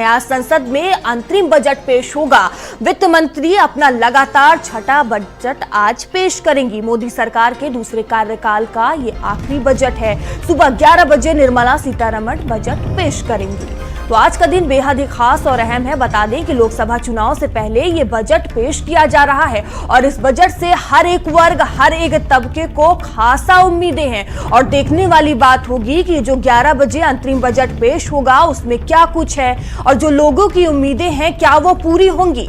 आज संसद में अंतरिम बजट पेश होगा। वित्त मंत्री अपना लगातार छठा बजट आज पेश करेंगी। मोदी सरकार के दूसरे कार्यकाल का ये आखिरी बजट है। सुबह 11 बजे निर्मला सीतारमण बजट पेश करेंगी। तो आज का दिन बेहद ही खास और अहम है। बता दें कि लोकसभा चुनाव से पहले ये बजट पेश किया जा रहा है और इस बजट से हर एक वर्ग, हर एक तबके को खासा उम्मीदें हैं। और देखने वाली बात होगी कि जो 11 बजे अंतरिम बजट पेश होगा उसमें क्या कुछ है और जो लोगों की उम्मीदें हैं क्या वो पूरी होंगी।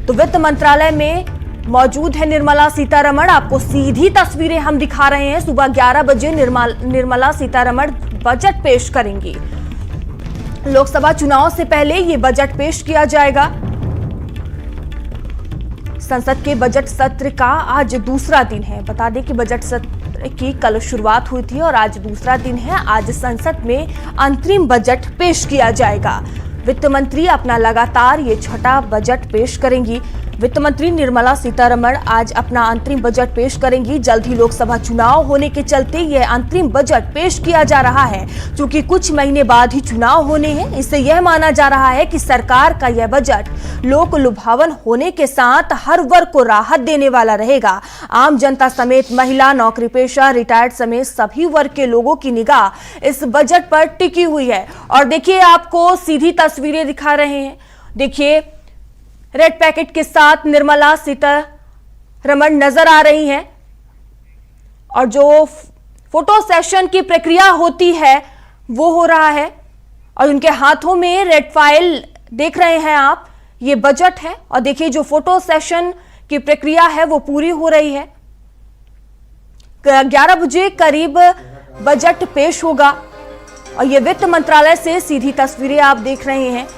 तो वित्त मंत्रालय में मौजूद है निर्मला सीतारमण। आपको सीधी तस्वीरें हम दिखा रहे हैं। सुबह 11 बजे निर्मला सीतारमण बजट पेश करेंगी। लोकसभा चुनाव से पहले ये बजट पेश किया जाएगा। संसद के बजट सत्र का आज दूसरा दिन है। बता दें कि बजट सत्र की कल शुरुआत हुई थी और आज दूसरा दिन है। आज संसद में अंतरिम बजट पेश किया जाएगा। वित्त मंत्री अपना लगातार ये छठा बजट पेश करेंगी। वित्त मंत्री निर्मला सीतारमण आज अपना अंतरिम बजट पेश करेंगी। जल्द ही लोकसभा चुनाव होने के चलते यह अंतरिम बजट पेश किया जा रहा है। क्योंकि कुछ महीने बाद ही चुनाव होने हैं, इससे यह माना जा रहा है कि सरकार का यह बजट लोक लुभावन होने के साथ हर वर्ग को राहत देने वाला रहेगा। आम जनता समेत महिला, नौकरी पेशा, रिटायर्ड समेत सभी वर्ग के लोगों की निगाह इस बजट पर टिकी हुई है। और देखिए, आपको सीधी तस्वीरें दिखा रहे हैं। देखिए, रेड पैकेट के साथ निर्मला सीतारमण नजर आ रही हैं और जो फोटो सेशन की प्रक्रिया होती है वो हो रहा है और उनके हाथों में रेड फाइल देख रहे हैं आप। ये बजट है और देखिए जो फोटो सेशन की प्रक्रिया है वो पूरी हो रही है। 11 बजे करीब बजट पेश होगा और ये वित्त मंत्रालय से सीधी तस्वीरें आप देख रहे हैं।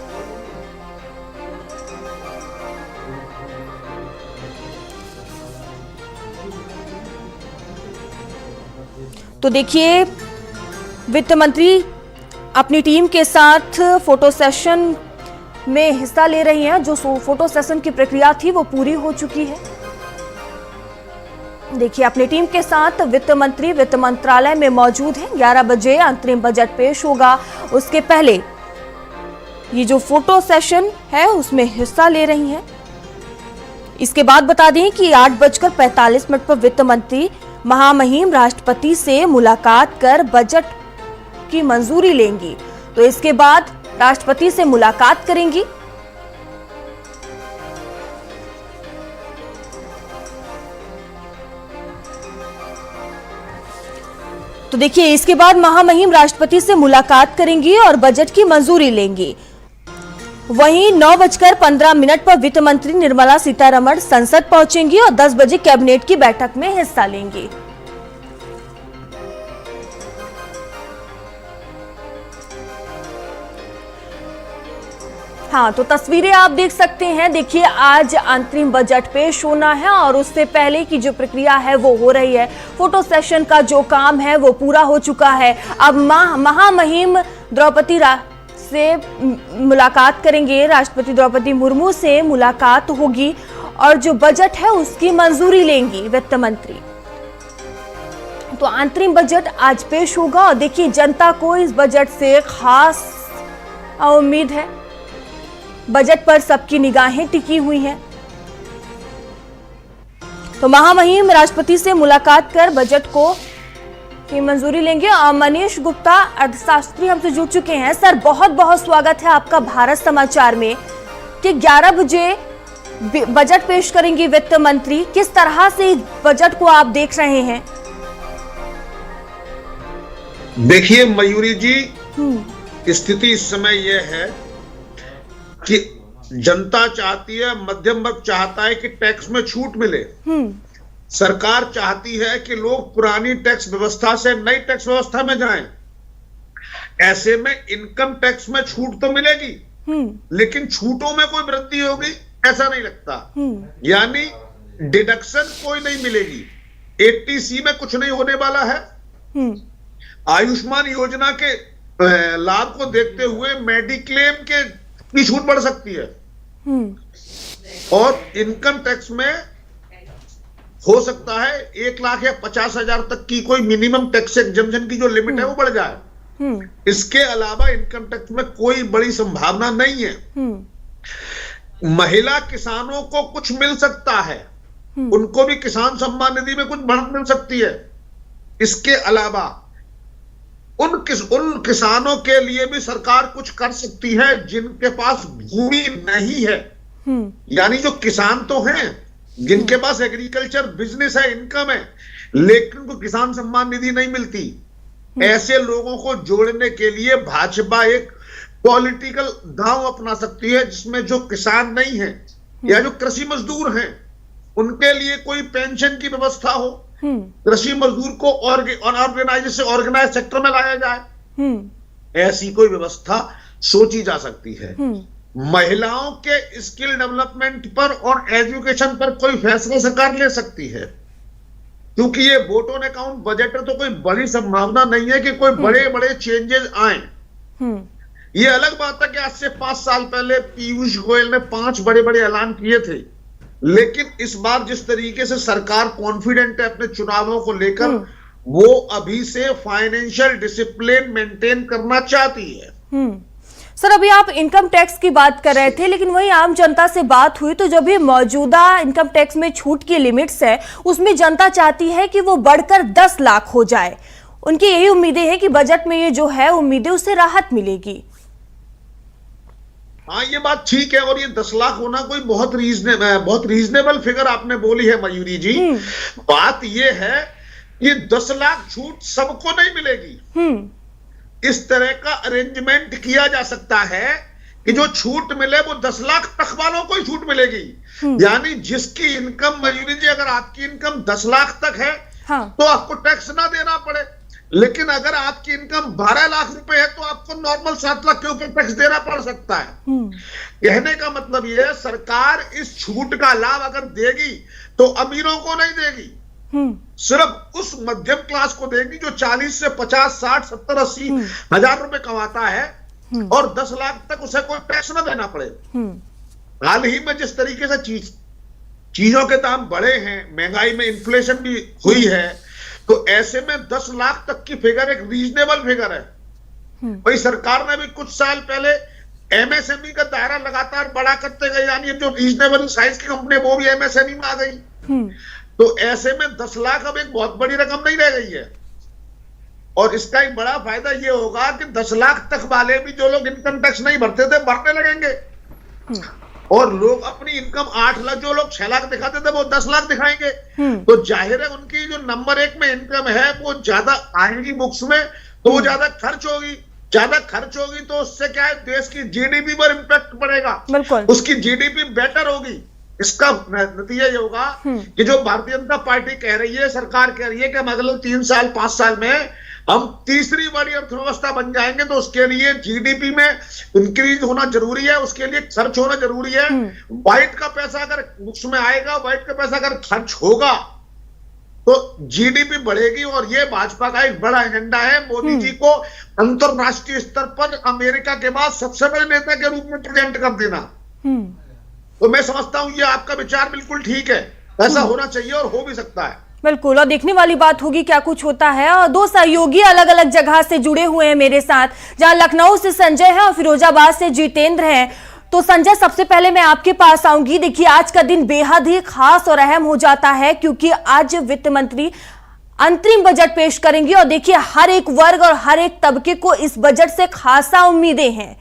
तो देखिए, वित्त मंत्री अपनी टीम के साथ फोटो सेशन में हिस्सा ले रही हैं। जो फोटो सेशन की प्रक्रिया थी वो पूरी हो चुकी है। देखिए, अपनी टीम के साथ वित्त मंत्री वित्त मंत्रालय में मौजूद हैं। 11 बजे अंतरिम बजट पेश होगा। उसके पहले ये जो फोटो सेशन है उसमें हिस्सा ले रही हैं। इसके बाद बता दें कि 8:45 पर वित्त मंत्री महामहिम राष्ट्रपति से मुलाकात कर बजट की मंजूरी लेंगी। तो इसके बाद राष्ट्रपति से मुलाकात करेंगी। तो देखिए, इसके बाद महामहिम राष्ट्रपति से मुलाकात करेंगी और बजट की मंजूरी लेंगी। वहीं 9:15 पर वित्त मंत्री निर्मला सीतारमण संसद पहुंचेंगी और 10 बजे कैबिनेट की बैठक में हिस्सा लेंगी। हाँ, तो तस्वीरें आप देख सकते हैं। देखिए, आज अंतरिम बजट पेश होना है और उससे पहले की जो प्रक्रिया है वो हो रही है। फोटो सेशन का जो काम है वो पूरा हो चुका है। अब महामहिम द्रौपदी से मुलाकात करेंगे। राष्ट्रपति द्रौपदी मुर्मू से मुलाकात होगी और जो बजट है उसकी मंजूरी लेंगी वित्त मंत्री। तो अंतरिम बजट आज पेश होगा और देखिए, जनता को इस बजट से खास उम्मीद है। बजट पर सबकी निगाहें टिकी हुई हैं। तो महामहिम राष्ट्रपति से मुलाकात कर बजट को की मंजूरी लेंगे। मनीष गुप्ता अर्थशास्त्री हमसे जुड़ चुके हैं। सर, बहुत बहुत स्वागत है आपका भारत समाचार में। कि 11 बजे बजट पेश करेंगी वित्त मंत्री, किस तरह से इस बजट को आप देख रहे हैं? देखिए मयूरी जी, स्थिति इस समय यह है कि जनता चाहती है, मध्यम वर्ग चाहता है कि टैक्स में छूट मिले। सरकार चाहती है कि लोग पुरानी टैक्स व्यवस्था से नई टैक्स व्यवस्था में जाएं। ऐसे में इनकम टैक्स में छूट तो मिलेगी, लेकिन छूटों में कोई वृद्धि होगी ऐसा नहीं लगता। यानी डिडक्शन कोई नहीं मिलेगी। 80C में कुछ नहीं होने वाला है। आयुष्मान योजना के लाभ को देखते हुए मेडिक्लेम की छूट बढ़ सकती है और इनकम टैक्स में हो सकता है 1 लाख या 50,000 तक की कोई मिनिमम टैक्स एग्जम्पशन की जो लिमिट है वो बढ़ जाए। इसके अलावा इनकम टैक्स में कोई बड़ी संभावना नहीं है। महिला किसानों को कुछ मिल सकता है, उनको भी किसान सम्मान निधि में कुछ बढ़त मिल सकती है। इसके अलावा उन किसानों के लिए भी सरकार कुछ कर सकती है जिनके पास भूमि नहीं है। यानी जो किसान तो हैं, जिनके पास एग्रीकल्चर बिजनेस है, इनकम है, लेकिन उनको किसान सम्मान निधि नहीं मिलती। ऐसे लोगों को जोड़ने के लिए भाजपा एक पॉलिटिकल दांव अपना सकती है, जिसमें जो किसान नहीं है या जो कृषि मजदूर हैं उनके लिए कोई पेंशन की व्यवस्था हो, कृषि मजदूर को ऑर्गेनाइज सेक्टर में लाया जाए, ऐसी कोई व्यवस्था सोची जा सकती है। महिलाओं के स्किल डेवलपमेंट पर और एजुकेशन पर कोई फैसला सरकार ले सकती है, क्योंकि ये वोट ऑन अकाउंट बजट है, तो कोई बड़ी संभावना नहीं है कि कोई बड़े बड़े चेंजेस आए। ये अलग बात है कि आज से 5 साल पहले पीयूष गोयल ने 5 बड़े बड़े ऐलान किए थे, लेकिन इस बार जिस तरीके से सरकार कॉन्फिडेंट है अपने चुनावों को लेकर, वो अभी से फाइनेंशियल डिसिप्लिन मेंटेन करना चाहती है। सर, अभी आप इनकम टैक्स की बात कर रहे थे, लेकिन वही आम जनता से बात हुई तो जो भी मौजूदा इनकम टैक्स में छूट की लिमिट्स है, उसमें जनता चाहती है कि वो बढ़कर 10 लाख हो जाए। उनकी यही उम्मीदें हैं कि बजट में ये जो है उम्मीदें, उससे राहत मिलेगी। हाँ, ये बात ठीक है, और ये 10 लाख होना कोई बहुत रीजनेबल फिगर आपने बोली है मयूरी जी। बात ये है कि 10 लाख छूट सबको नहीं मिलेगी। इस तरह का अरेंजमेंट किया जा सकता है कि जो छूट मिले वो 10 लाख तक वालों को ही छूट मिलेगी। यानी जिसकी इनकम, मयूरी जी, अगर आपकी इनकम 10 लाख तक है, हाँ, तो आपको टैक्स ना देना पड़े। लेकिन अगर आपकी इनकम 12 लाख रुपए है तो आपको नॉर्मल 7 लाख के ऊपर टैक्स देना पड़ सकता है। कहने का मतलब यह है, सरकार इस छूट का लाभ अगर देगी तो अमीरों को नहीं देगी, सिर्फ उस मध्यम क्लास को देगी जो 40 से 50, 60, 70, 80 हजार रुपए कमाता है, और 10 लाख तक उसे कोई टैक्स ना देना पड़े। हाल ही में जिस तरीके से चीजों के दाम बढ़े हैं, महंगाई में इन्फ्लेशन भी हुई है, तो ऐसे में 10 लाख तक की फिगर एक रीजनेबल फिगर है। वही सरकार ने भी कुछ साल पहले एमएसएमई का दायरा लगातार बड़ा करते गए, यानी जो रीजनेबल साइज की कंपनी वो भी एमएसएमई में आ गई। तो ऐसे में 10 लाख अब एक बहुत बड़ी रकम नहीं रह गई है, और इसका एक बड़ा फायदा ये होगा कि 10 लाख तक वाले भी, जो लोग इनकम टैक्स नहीं भरते थे, भरने लगेंगे, और लोग अपनी इनकम 8 लाख, जो लोग 6 लाख दिखाते थे, वो 10 लाख दिखाएंगे। तो जाहिर है उनकी जो नंबर 1 में इनकम है वो ज्यादा आएगी बुक्स में, तो वो ज्यादा खर्च होगी, तो उससे क्या है, देश की जीडीपी पर इंपैक्ट पड़ेगा, उसकी जीडीपी बेटर होगी। इसका नतीजा ये होगा कि जो भारतीय जनता पार्टी कह रही है, सरकार कह रही है कि हम अगले 3 साल 5 साल में हम तीसरी बड़ी अर्थव्यवस्था बन जाएंगे, तो उसके लिए जीडीपी में इंक्रीज होना जरूरी है, उसके लिए खर्च होना जरूरी है। व्हाइट का पैसा अगर उसमें आएगा, व्हाइट का पैसा अगर खर्च होगा तो जीडीपी बढ़ेगी, और ये भाजपा का एक बड़ा एजेंडा है, मोदी जी को अंतरराष्ट्रीय स्तर पर अमेरिका के बाद सबसे बड़े नेता के रूप में प्रेजेंट कर देना। तो मैं समझता हूं ये आपका विचार बिल्कुल ठीक है, ऐसा होना चाहिए और हो भी सकता है। बिल्कुल, और देखने वाली बात होगी क्या कुछ होता है। और 2 सहयोगी अलग अलग जगह से जुड़े हुए हैं मेरे साथ, जहां लखनऊ से संजय है और फिरोजाबाद से जितेंद्र है। तो संजय, सबसे पहले मैं आपके पास आऊंगी। देखिए, आज का दिन बेहद ही खास और अहम हो जाता है, क्योंकि आज वित्त मंत्री अंतरिम बजट पेश करेंगे, और देखिए हर एक वर्ग और हर एक तबके को इस बजट से खासा उम्मीदें हैं।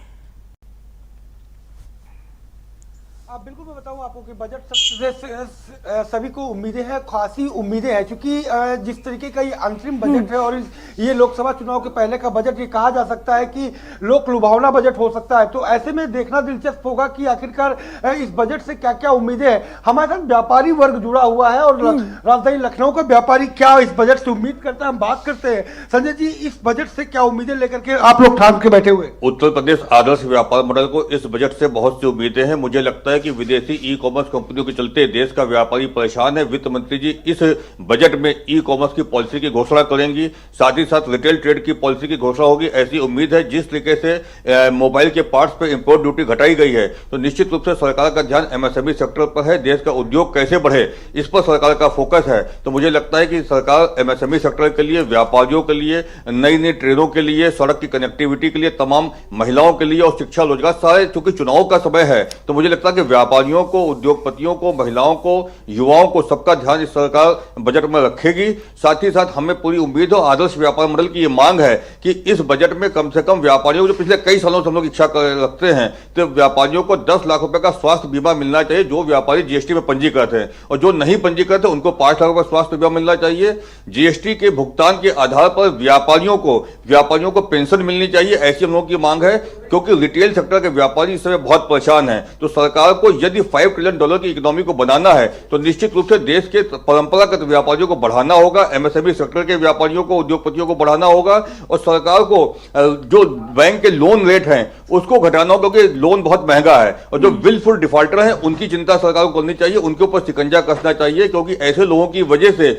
बिल्कुल, मैं बताऊं आपको कि बजट से सभी को उम्मीदें हैं, खासी उम्मीदें हैं, क्योंकि जिस तरीके का ये अंतरिम बजट है और ये लोकसभा चुनाव के पहले का बजट, ये कहा जा सकता है कि लोक लुभावना बजट हो सकता है। तो ऐसे में देखना दिलचस्प होगा कि आखिरकार इस बजट से क्या क्या उम्मीदें हैं। हमारे साथ व्यापारी वर्ग जुड़ा हुआ है, और राजधानी लखनऊ का व्यापारी क्या इस बजट से उम्मीद करता है, हम बात करते हैं। संजय जी, इस बजट से क्या उम्मीदें लेकर के आप लोग ठान के बैठे हुए? उत्तर प्रदेश आदर्श व्यापार मॉडल को इस बजट से बहुत सी उम्मीदें हैं। मुझे लगता है कि विदेशी ई कॉमर्स कंपनियों के चलते देश का व्यापारी परेशान है। वित्त मंत्री जी इस बजट में ई कॉमर्स की पॉलिसी की घोषणा करेंगी, साथ ही साथ रिटेल ट्रेड की पॉलिसी की घोषणा होगी, ऐसी उम्मीद है। जिस तरीके से मोबाइल के पार्ट्स पर इंपोर्ट ड्यूटी घटाई गई है, तो निश्चित रूप से सरकार का ध्यान एमएसएमई सेक्टर पर है। देश का उद्योग कैसे बढ़े, इस पर सरकार का फोकस है। तो मुझे लगता है कि सरकार एमएसएमई सेक्टर के लिए, व्यापारियों के लिए, नई नई ट्रेनों के लिए, सड़क की कनेक्टिविटी के लिए, तमाम महिलाओं के लिए और शिक्षा रोजगार, सारे चूंकि चुनाव का समय है, तो मुझे लगता है कि व्यापारियों को, उद्योगपतियों को, महिलाओं को, युवाओं को, सबका ध्यान इस सरकार बजट में रखेगी। साथ ही साथ हमें पूरी उम्मीद और आदर्श व्यापार मंडल की ये मांग है कि इस बजट में कम से कम व्यापारियों को, जो पिछले कई सालों से हम लोग इच्छा रखते हैं, तो व्यापारियों को 10 लाख रुपए का स्वास्थ्य बीमा मिलना चाहिए। जो व्यापारी जीएसटी में पंजीकृत है और जो नहीं पंजीकृत है उनको 5 लाख रुपए स्वास्थ्य बीमा मिलना चाहिए। जीएसटी के भुगतान के आधार पर व्यापारियों को पेंशन मिलनी चाहिए, ऐसी हम लोगों की मांग है। क्योंकि रिटेल सेक्टर के व्यापारी इस समय बहुत परेशान हैं। तो सरकार को यदि $5 ट्रिलियन की इकोनॉमी को बनाना है, तो निश्चित रूप से देश के परंपरागत व्यापारियों को बढ़ाना होगा, एमएसएमई सेक्टर के व्यापारियों को, उद्योगपतियों को बढ़ाना होगा, और सरकार को जो बैंक के लोन रेट हैं उसको घटाना होगा, क्योंकि लोन बहुत महंगा है। और जो विलफुल डिफॉल्टर हैं उनकी चिंता सरकार को करनी चाहिए, उनके ऊपर शिकंजा कसना चाहिए, क्योंकि ऐसे लोगों की वजह से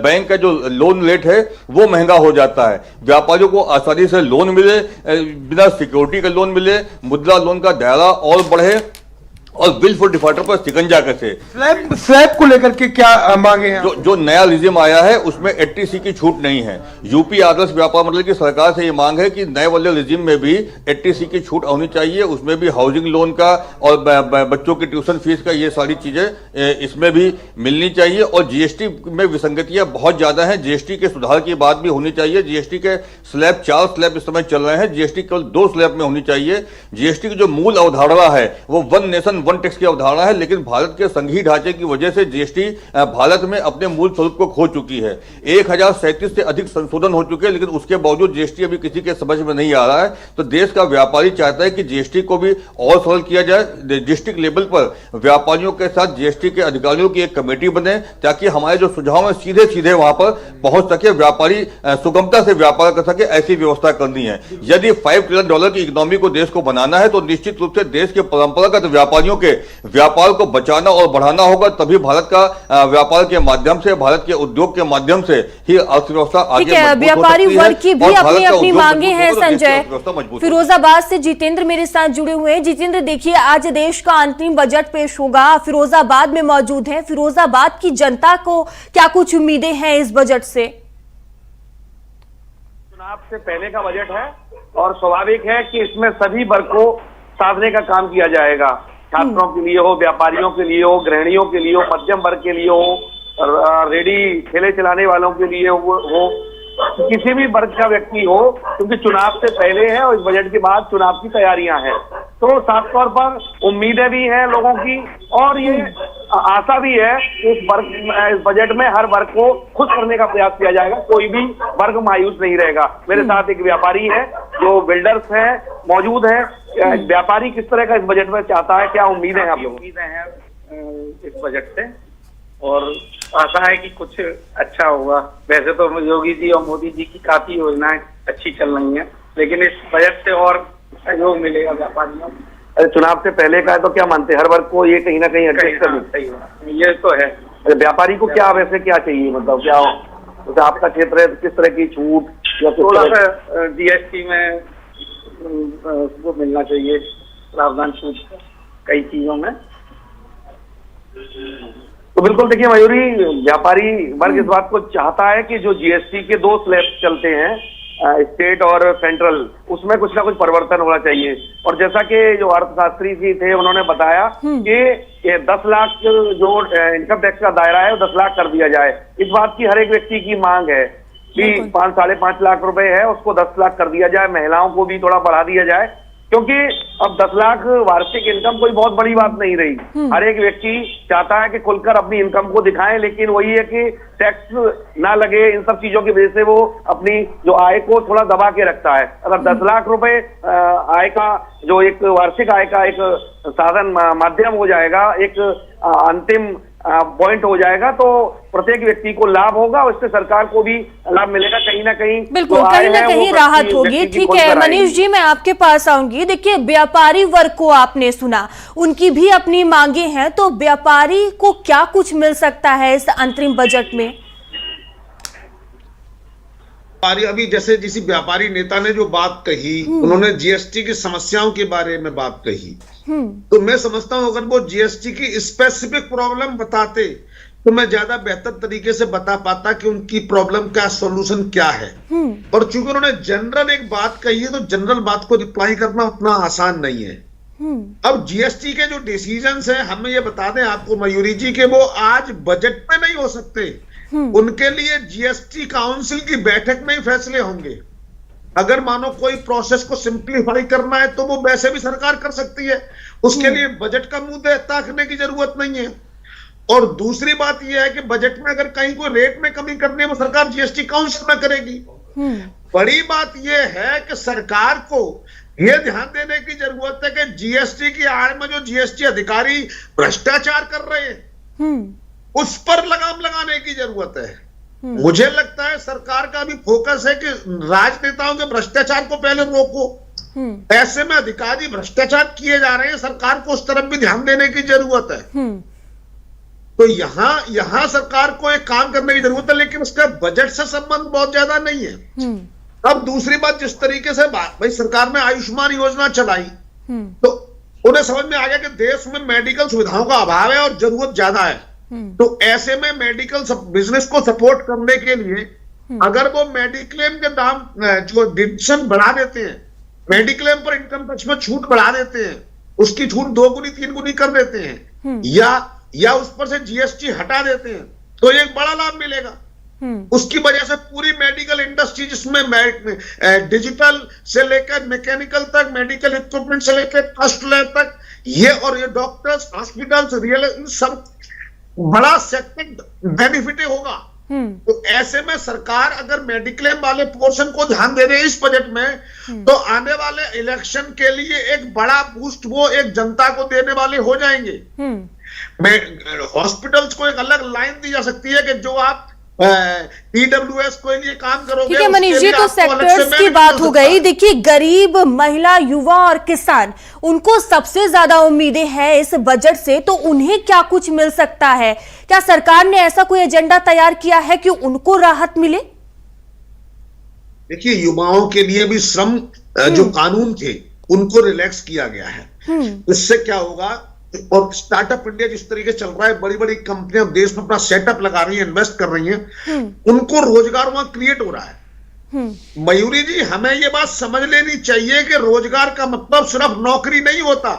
बैंक का जो लोन रेट है वो महंगा हो जाता है। व्यापारियों को आसानी से लोन मिले, बिना सिक्योरिटी के लोन मिले, मुद्रा लोन का दायरा और बढ़े, और विलफुल डिफॉल्टर पर शिकंजा कैसे। स्लैब को लेकर के क्या मांगे हैं? जो नया रिजिम आया है उसमें 80C की छूट नहीं है। यूपी आदर्श व्यापार मंडल की सरकार से ये मांग है कि नए वाले रिजिम में भी 80C की छूट होनी चाहिए, उसमें भी हाउसिंग लोन का और बच्चों की ट्यूशन फीस का, ये सारी चीजें इसमें भी मिलनी चाहिए। और जीएसटी में विसंगतियां बहुत ज्यादा हैं, जीएसटी के सुधार की बात भी होनी चाहिए। जीएसटी के स्लैब 4 स्लैब इस समय चल रहे हैं, जीएसटी केवल 2 स्लैब में होनी चाहिए। जीएसटी की जो मूल अवधारणा है वो वन नेशन वन टैक्स की अवधारणा है, लेकिन भारत के संघीय ढांचे की वजह से जीएसटी भारत में अपने मूल स्वरूप को खो चुकी है। 1037 से अधिक संशोधन हो चुके हैं, लेकिन उसके बावजूद जीएसटी अभी किसी के समझ में नहीं आ रहा है। तो देश का व्यापारी चाहता है कि जीएसटी को भी और सरल किया जाए। डिस्ट्रिक्ट लेवल पर व्यापारियों के साथ जीएसटी के अधिकारियों की एक कमेटी बने, ताकि हमारे जो सुझाव है सीधे सीधे वहां पर पहुंच सके, व्यापारी सुगमता से व्यापार कर सके, ऐसी व्यवस्था करनी है। यदि $5 ट्रिलियन की इकोनॉमी को देश को बनाना है, तो निश्चित रूप से देश के परंपरागत व्यापारियों के व्यापार को बचाना और बढ़ाना होगा। तभी भारत का व्यापार के माध्यम से, भारत के उद्योग के माध्यम से ही अर्थव्यवस्था आगे मजबूत हो सकती है। व्यापारी वर्ग की भी अपनी अपनी मांगे हैं। संजय, फिरोजाबाद से जितेंद्र मेरे साथ जुड़े हुए हैं। जितेंद्र, देखिए आज देश का अंतिम बजट पेश होगा, फिरोजाबाद में मौजूद है। फिरोजाबाद की जनता को क्या कुछ उम्मीदें हैं इस बजट से? चुनाव से पहले का बजट है और स्वाभाविक है कि इसमें सभी वर्ग को साधने का काम किया जाएगा। छात्रों के लिए हो, व्यापारियों के लिए हो, गृहिणियों के लिए हो, मध्यम वर्ग के लिए हो, रेडी ठेले चलाने वालों के लिए हो, किसी भी वर्ग का व्यक्ति हो, क्योंकि चुनाव से पहले है और इस बजट के बाद चुनाव की तैयारियां हैं। तो साफ तौर पर उम्मीदें भी हैं लोगों की, और ये आशा भी है कि इस बजट में हर वर्ग को खुश करने का प्रयास किया जाएगा, कोई भी वर्ग मायूस नहीं रहेगा। मेरे साथ एक व्यापारी है, जो बिल्डर्स हैं मौजूद हैं। व्यापारी किस तरह का इस बजट में चाहता है, क्या उम्मीदें हैं आप लोगों? उम्मीदें हैं इस बजट से, और आशा है कि कुछ अच्छा होगा। वैसे तो योगी जी और मोदी जी की काफी योजनाएं अच्छी चल रही हैं, लेकिन इस बजट से और सहयोग मिलेगा व्यापारियों। चुनाव से पहले का है तो क्या मानते हैं, हर वर्ग को ये कहीं ना कहीं ये तो है। व्यापारी को क्या वैसे क्या चाहिए, मतलब क्या तो आपका क्षेत्र है, किस तरह की छूट या थोड़ा सा जीएसटी में उसको मिलना चाहिए, प्रावधान छूट कई चीजों में। तो बिल्कुल देखिए मयूरी, व्यापारी वर्ग इस बात को चाहता है कि जो जीएसटी के 2 स्लैब चलते हैं, स्टेट और सेंट्रल, उसमें कुछ ना कुछ परिवर्तन होना चाहिए। और जैसा कि जो अर्थशास्त्री जी थे उन्होंने बताया कि ये 10 लाख जो इनकम टैक्स का दायरा है वो 10 लाख कर दिया जाए। इस बात की हर एक व्यक्ति की मांग है कि 5-5.5 लाख रुपए है उसको 10 लाख कर दिया जाए। महिलाओं को भी थोड़ा बढ़ा दिया जाए, क्योंकि अब 10 लाख वार्षिक इनकम कोई बहुत बड़ी बात नहीं रही। हर एक व्यक्ति चाहता है कि खुलकर अपनी इनकम को दिखाएं, लेकिन वही है कि टैक्स ना लगे, इन सब चीजों की वजह से वो अपनी जो आय को थोड़ा दबा के रखता है। अगर 10 लाख रुपए आय का जो एक वार्षिक आय का एक साधन माध्यम हो जाएगा, एक अंतिम पॉइंट हो जाएगा तो प्रत्येक व्यक्ति को लाभ होगा और इससे सरकार को भी लाभ मिलेगा। कहीं ना कहीं बिल्कुल, जो आय कहीं ना है, वो कहीं प्रति राहत होगी। व्यक्ति की ठीक पहुंच है पर आएगी। मनीष जी, मैं आपके पास आऊंगी। देखिए, व्यापारी वर्ग को आपने सुना, उनकी भी अपनी मांगे हैं, तो व्यापारी को क्या कुछ मिल सकता है इस अंतरिम बजट में? अभी जैसे जिस व्यापारी नेता ने जो बात कही, उन्होंने जीएसटी की समस्याओं के बारे में बात कही, तो मैं समझता हूं अगर वो जीएसटी की स्पेसिफिक प्रॉब्लम बताते तो मैं ज्यादा बेहतर तरीके से बता पाता कि उनकी प्रॉब्लम का सॉल्यूशन क्या है। और चूंकि उन्होंने जनरल एक बात कही है तो जनरल बात को रिप्लाई करना उतना आसान नहीं है। अब जीएसटी के जो डिसीजंस हैं, हमें ये बता दें आपको मयूरी जी के वो आज बजट में नहीं हो सकते, उनके लिए जीएसटी काउंसिल की बैठक में ही फैसले होंगे। अगर मानो कोई प्रोसेस को सिंप्लीफाई करना है तो वो वैसे भी सरकार कर सकती है, उसके लिए बजट का मुंह ताकने की जरूरत नहीं है। और दूसरी बात यह है कि बजट में अगर कहीं कोई रेट में कमी करनी है वो सरकार जीएसटी काउंसिल में करेगी। बड़ी बात यह है कि सरकार को यह ध्यान देने की जरूरत है कि जीएसटी की आड़ में जो जीएसटी अधिकारी भ्रष्टाचार कर रहे हैं उस पर लगाम लगाने की जरूरत है। मुझे लगता है सरकार का भी फोकस है कि राजनेताओं के भ्रष्टाचार को पहले रोको। ऐसे में अधिकारी भ्रष्टाचार किए जा रहे हैं, सरकार को उस तरफ भी ध्यान देने की जरूरत है। तो यहां सरकार को एक काम करने की जरूरत है, लेकिन उसका बजट से संबंध बहुत ज्यादा नहीं है। अब दूसरी बात, जिस तरीके से भाई सरकार ने आयुष्मान योजना चलाई तो उन्हें समझ में आ गया कि देश में मेडिकल सुविधाओं का अभाव है और जरूरत ज्यादा है। तो ऐसे में मेडिकल बिजनेस को सपोर्ट करने के लिए अगर वो मेडिक्लेम के दाम जो डिडक्शन बढ़ा देते हैं, मेडिक्लेम पर इनकम टैक्स में छूट बढ़ा देते हैं, उसकी छूट 2 गुनी 3 गुनी कर देते हैं, या उस पर से जीएसटी हटा देते हैं, तो एक बड़ा लाभ मिलेगा। उसकी वजह से पूरी मेडिकल इंडस्ट्री, जिसमें डिजिटल से लेकर मैकेनिकल तक, मेडिकल इक्विपमेंट से लेकर फर्स्ट लैब तक, ये डॉक्टर्स, हॉस्पिटल्स, रियल सब बड़ा सेक्टर बेनिफिट होगा। तो ऐसे में सरकार अगर मेडिक्लेम वाले पोर्शन को ध्यान दे रही है इस बजट में, तो आने वाले इलेक्शन के लिए एक बड़ा बूस्ट वो एक जनता को देने वाले हो जाएंगे। हॉस्पिटल्स को एक अलग लाइन दी जा सकती है कि जो आप ईडब्ल्यूएस के लिए काम करोगे। ठीक है मनीष जी, तो सेक्टर्स की बात हो गई। देखिए, गरीब, महिला, युवा और किसान, उनको सबसे ज्यादा उम्मीदें हैं इस बजट से, तो उन्हें क्या कुछ मिल सकता है? क्या सरकार ने ऐसा कोई एजेंडा तैयार किया है कि उनको राहत मिले? देखिए, युवाओं के लिए भी श्रम जो कानून थे उनको रिलैक्स किया गया है। इससे क्या होगा, और स्टार्टअप इंडिया जिस तरीके से चल रहा है, बड़ी बड़ी कंपनियां देश में अपना सेटअप लगा रही हैं, इन्वेस्ट कर रही हैं, उनको रोजगार वहां क्रिएट हो रहा है। मयूरी जी, हमें ये बात समझ लेनी चाहिए कि रोजगार का मतलब सिर्फ नौकरी नहीं होता,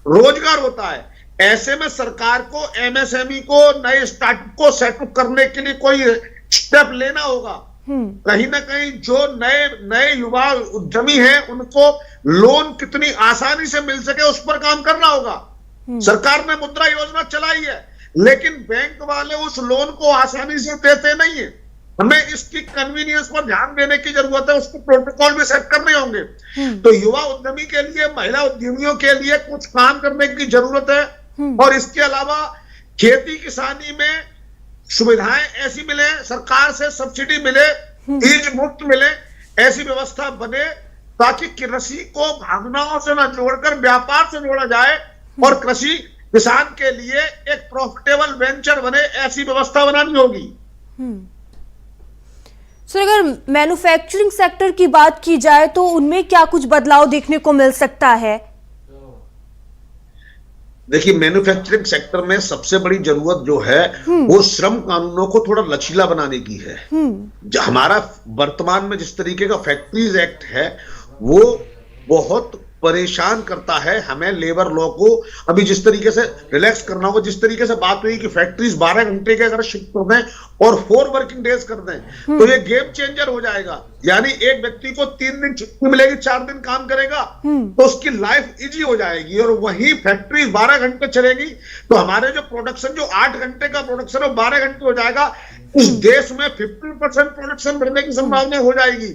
रोजगार होता है। ऐसे में सरकार को एमएसएमई को, नए स्टार्टअप को सेटअप करने के लिए कोई स्टेप लेना होगा। कहीं ना कहीं जो नए युवा उद्यमी हैं उनको लोन कितनी आसानी से मिल सके उस पर काम करना होगा। सरकार ने मुद्रा योजना चलाई है, लेकिन बैंक वाले उस लोन को आसानी से देते नहीं है। हमें इसकी कन्वीनियंस पर ध्यान देने की जरूरत है, उसको प्रोटोकॉल भी सेट करने होंगे। तो युवा उद्यमी के लिए, महिला उद्यमियों के लिए कुछ काम करने की जरूरत है। और इसके अलावा खेती किसानी में सुविधाएं ऐसी मिले, सरकार से सब्सिडी मिले, बीज मुफ्त मिले, ऐसी व्यवस्था बने ताकि कृषि को भावनाओं से न जोड़कर व्यापार से जोड़ा जाए और कृषि किसान के लिए एक प्रॉफिटेबल वेंचर बने, ऐसी व्यवस्था बनानी होगी। सर, अगर मैन्युफैक्चरिंग सेक्टर की बात की जाए तो उनमें क्या कुछ बदलाव देखने को मिल सकता है? देखिए, मैन्युफैक्चरिंग सेक्टर में सबसे बड़ी जरूरत जो है वो श्रम कानूनों को थोड़ा लचीला बनाने की है। हमारा वर्तमान में जिस तरीके का फैक्ट्रीज एक्ट है वो बहुत परेशान करता है हमें लेबर लॉ को। अभी जिस तरीके से रिलैक्स करना होगा, जिस तरीके से बात हुई कि फैक्ट्रीज 12 घंटे के अगर शिफ्ट कर दें और 4 वर्किंग डेज कर दें तो ये गेम चेंजर हो जाएगा। यानी एक व्यक्ति को 3 दिन छुट्टी मिलेगी, 4 दिन काम करेगा तो उसकी लाइफ इजी हो जाएगी। और वही फैक्ट्रीज 12 घंटे चलेगी तो हमारे जो प्रोडक्शन, जो 8 घंटे का प्रोडक्शन है 12 घंटे हो जाएगा। इस देश में 50% प्रोडक्शन बढ़ने की संभावना हो जाएगी।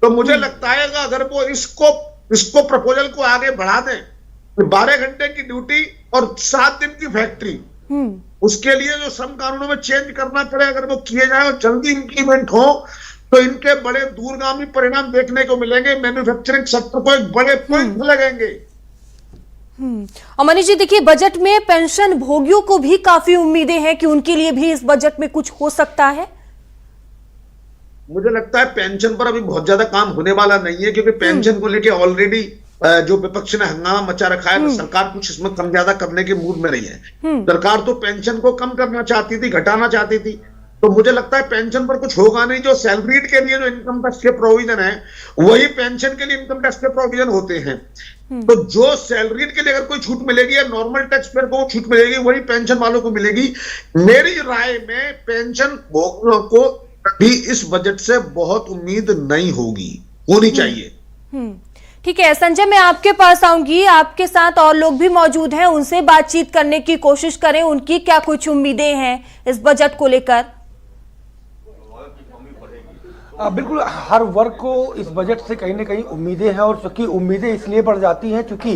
तो मुझे लगता है अगर वो इसको प्रपोजल को आगे बढ़ा दें, 12 घंटे की ड्यूटी और 7 दिन की फैक्ट्री, उसके लिए जो श्रम कानूनों में चेंज करना पड़े, अगर वो किए जाए और जल्दी इंप्लीमेंट हो तो इनके बड़े दूरगामी परिणाम देखने को मिलेंगे। मैन्युफैक्चरिंग सेक्टर को एक बड़े पॉइंट लगेंगे। और मनीष जी देखिए, बजट में पेंशन भोगियों को भी काफी उम्मीदें हैं कि उनके लिए भी इस बजट में कुछ हो सकता है। मुझे लगता है पेंशन पर अभी बहुत ज्यादा काम होने वाला नहीं है, क्योंकि पेंशन को लेके ऑलरेडी जो विपक्ष ने हंगामा मचा रखा है, तो सरकार कुछ इसमें कम ज्यादा करने के मूड में नहीं है। सरकार तो पेंशन को कम करना चाहती थी, घटाना चाहती थी। तो मुझे लगता है पेंशन पर कुछ होगा नहीं। जो सैलरीड के लिए जो इनकम टैक्स के प्रोविजन है, वही पेंशन के लिए इनकम टैक्स के प्रोविजन होते हैं। तो जो सैलरीड के लिए अगर कोई छूट मिलेगी या नॉर्मल टैक्स पेयर को छूट मिलेगी, वही पेंशन वालों को मिलेगी। मेरी राय में पेंशन भोगियों को भी इस बजट से बहुत उम्मीद नहीं होनी चाहिए। ठीक है संजय, मैं आपके पास आऊंगी। आपके साथ और लोग भी मौजूद हैं, उनसे बातचीत करने की कोशिश करें, उनकी क्या कुछ उम्मीदें हैं इस बजट को लेकर। बिल्कुल, हर वर्ग को इस बजट से कहीं ना कहीं उम्मीदें हैं, और चूंकि उम्मीदें इसलिए बढ़ जाती हैं क्योंकि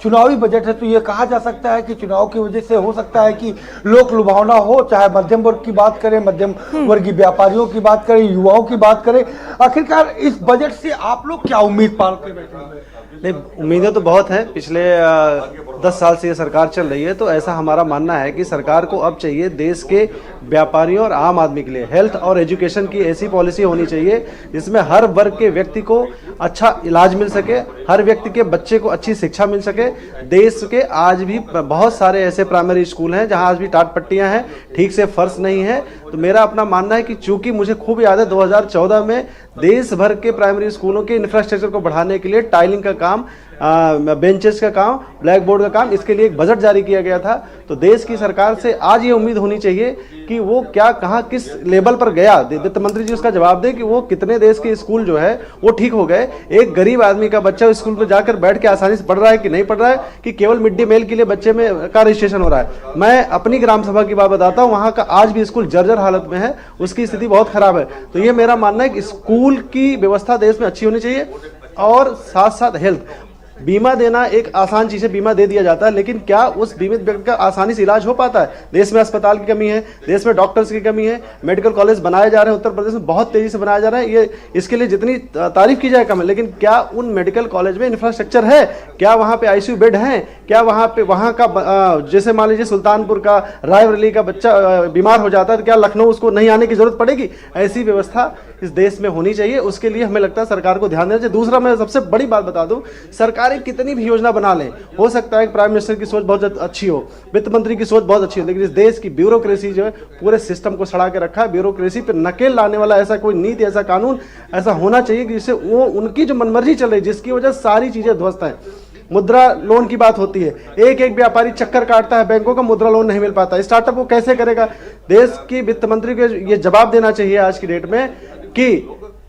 चुनावी बजट है, तो ये कहा जा सकता है कि चुनाव की वजह से हो सकता है कि लोक लुभावना हो, चाहे मध्यम वर्ग की बात करें, मध्यम वर्गीय व्यापारियों की बात करें, युवाओं की बात करें। आखिरकार इस बजट से आप लोग क्या उम्मीद पाल के बैठे हैं? नहीं, उम्मीदें तो बहुत हैं। पिछले 10 साल से ये सरकार चल रही है, तो ऐसा हमारा मानना है कि सरकार को अब चाहिए देश के व्यापारियों और आम आदमी के लिए हेल्थ और एजुकेशन की ऐसी पॉलिसी होनी चाहिए जिसमें हर वर्ग के व्यक्ति को अच्छा इलाज मिल सके, हर व्यक्ति के बच्चे को अच्छी शिक्षा मिल सके। देश के आज भी बहुत सारे ऐसे प्राइमरी स्कूल हैं जहां आज भी टाट पट्टियां हैं, ठीक से फर्श नहीं है। तो मेरा अपना मानना है कि चूंकि मुझे खूब याद है 2014 में देश भर के प्राइमरी स्कूलों के इंफ्रास्ट्रक्चर को बढ़ाने के लिए टाइलिंग का काम, बेंचेस का काम, ब्लैक बोर्ड का काम, इसके लिए एक बजट जारी किया गया था। तो देश की सरकार से आज ये उम्मीद होनी चाहिए कि वो क्या कहाँ किस लेवल पर गया, वित्त मंत्री जी उसका जवाब दे कि वो कितने देश के स्कूल जो है वो ठीक हो गए। एक गरीब आदमी का बच्चा स्कूल पर जाकर बैठ के आसानी से पढ़ रहा है कि नहीं पढ़ रहा है, कि केवल मिड डे मील के लिए बच्चे में का रजिस्ट्रेशन हो रहा है। मैं अपनी ग्राम सभा की बात बताता हूँ, वहाँ का आज भी स्कूल जर्जर हालत में है, उसकी स्थिति बहुत खराब है। तो ये मेरा मानना है कि स्कूल की व्यवस्था देश में अच्छी होनी चाहिए, और साथ साथ हेल्थ बीमा देना एक आसान चीज है, बीमा दे दिया जाता है, लेकिन क्या उस बीमित व्यक्ति का आसानी से इलाज हो पाता है? देश में अस्पताल की कमी है, देश में डॉक्टर्स की कमी है, मेडिकल कॉलेज बनाए जा रहे हैं, उत्तर प्रदेश में बहुत तेजी से बनाए जा रहे हैं। ये इसके लिए जितनी तारीफ की जाए कम है, लेकिन क्या उन मेडिकल कॉलेज में इंफ्रास्ट्रक्चर है? क्या वहाँ पे आईसीयू बेड हैं? क्या वहाँ का जैसे मान लीजिए सुल्तानपुर का, रायबरेली का बच्चा बीमार हो जाता है तो क्या लखनऊ उसको नहीं आने की जरूरत पड़ेगी? ऐसी व्यवस्था इस देश में होनी चाहिए। उसके लिए हमें लगता है सरकार को ध्यान देना चाहिए। दूसरा, मैं सबसे बड़ी बात बता दूं, सरकारें कितनी भी योजना बना लें, हो सकता है कि प्राइम मिनिस्टर की सोच बहुत अच्छी हो, वित्त मंत्री की सोच बहुत अच्छी हो, लेकिन इस देश की ब्यूरोक्रेसी जो है पूरे सिस्टम को सड़ा के रखा है। ब्यूरोक्रेसी पर नकेल लाने वाला ऐसा कोई नीति, ऐसा कानून ऐसा होना चाहिए कि जिससे वो उनकी जो मनमर्जी चल रही है, जिसकी वजह सारी चीजें ध्वस्त हैं। मुद्रा लोन की बात होती है, एक एक व्यापारी चक्कर काटता है, बैंकों का मुद्रा लोन नहीं मिल पाता, स्टार्टअप वो कैसे करेगा? देश की वित्त मंत्री को ये जवाब देना चाहिए आज की डेट में कि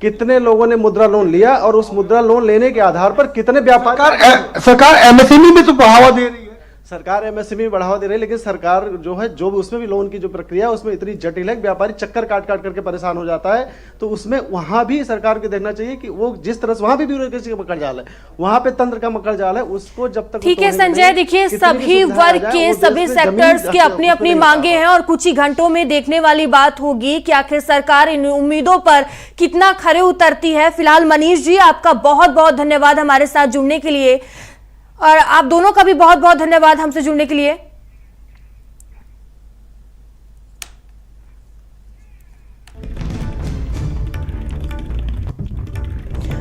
कितने लोगों ने मुद्रा लोन लिया और उस मुद्रा लोन लेने के आधार पर कितने व्यापार। सरकार एमएसएमई में तो बढ़ावा दे रही है, सरकार एमएसएमई में बढ़ावा दे रही है, लेकिन सरकार जो है जो भी उसमें भी लोन की जो प्रक्रिया है उसमें इतनी जटिल है, व्यापारी चक्कर काट काट करके परेशान हो जाता है। तो उसमें वहां भी सरकार को देखना चाहिए कि वो जिस तरह से वहां भी ब्यूरोक्रेसी का मकर जाल है, वहां पे तंत्र का मकर जाल है, उसको जब तक। ठीक है संजय, देखिए सभी वर्ग के सभी सेक्टर्स की अपनी अपनी मांगे हैं, और कुछ ही घंटों में देखने वाली बात होगी कि आखिर सरकार इन उम्मीदों पर कितना खरे उतरती है। फिलहाल मनीष जी, आपका बहुत बहुत धन्यवाद हमारे साथ जुड़ने के लिए, और आप दोनों का भी बहुत बहुत धन्यवाद हमसे जुड़ने के लिए।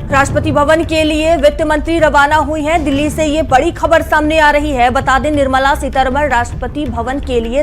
राष्ट्रपति भवन के लिए वित्त मंत्री रवाना हुई हैं। दिल्ली से ये बड़ी खबर सामने आ रही है। बता दें, निर्मला सीतारमण राष्ट्रपति भवन के लिए